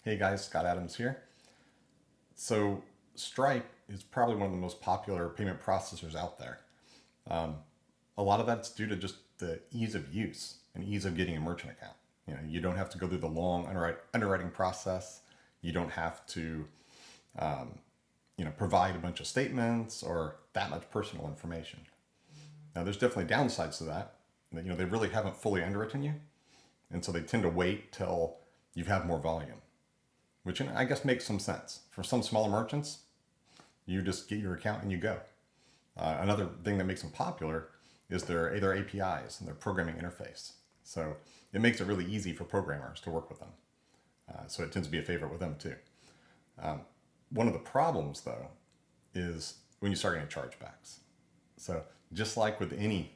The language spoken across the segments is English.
Hey guys, Scott Adams here. So Stripe is probably one of the most popular payment processors out there. Um, a lot of that's due to just the ease of use and ease of getting a merchant account. You don't have to go through the long underwriting process. You don't have to, provide a bunch of statements or that much personal information. Now, there's definitely downsides to that. They really haven't fully underwritten you, and so they tend to wait till you have more volume, which I guess makes some sense. For some smaller merchants, you just get your account and you go. Another thing that makes them popular is their APIs and their programming interface. So it makes it really easy for programmers to work with them. So it tends to be a favorite with them too. One of the problems though is when you start getting chargebacks. So just like with any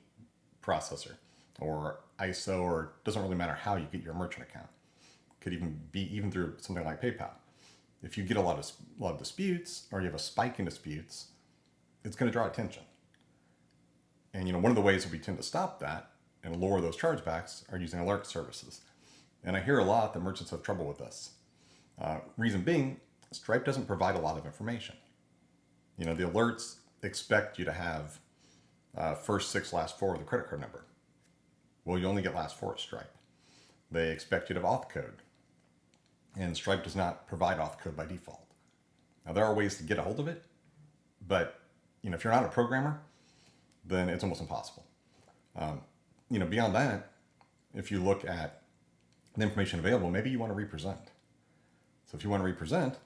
processor or ISO, or it doesn't really matter how you get your merchant account, could even be even through something like PayPal. If you get a lot of disputes, or you have a spike in disputes, it's going to draw attention. And one of the ways that we tend to stop that and lower those chargebacks are using alert services. And I hear a lot that merchants have trouble with this. Reason being, Stripe doesn't provide a lot of information. The alerts expect you to have first six, last four of the credit card number. Well, you only get last four at Stripe. They expect you to have auth code, and Stripe does not provide auth code by default. Now, there are ways to get a hold of it, but if you're not a programmer, then it's almost impossible. Beyond that, if you look at the information available, maybe you want to represent. So if you want to represent,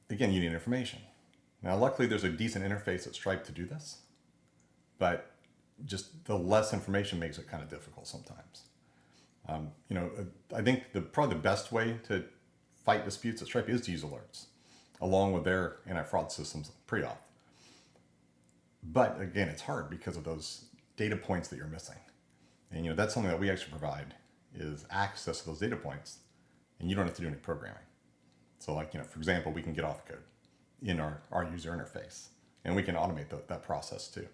again, you need information. Now, luckily, there's a decent interface at Stripe to do this, but just the less information makes it kind of difficult sometimes. I think probably the best way to fight disputes at Stripe is to use alerts, along with their anti-fraud systems pre-auth. But again, it's hard because of those data points that you're missing. And that's something that we actually provide, is access to those data points, and you don't have to do any programming. So for example, we can get auth code in our user interface, and we can automate that process too.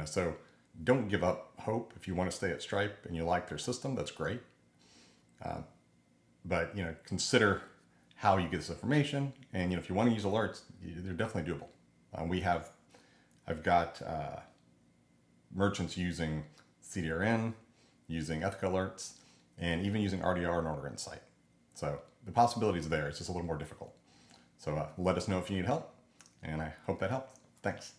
So don't give up hope. If you want to stay at Stripe and you like their system, that's great. But consider how you get this information, and if you want to use alerts, they're definitely doable. I've got merchants using CDRN, using ethical alerts, and even using RDR and Order Insight. So the possibilities are there. It's just a little more difficult. So let us know if you need help, and I hope that helped. Thanks.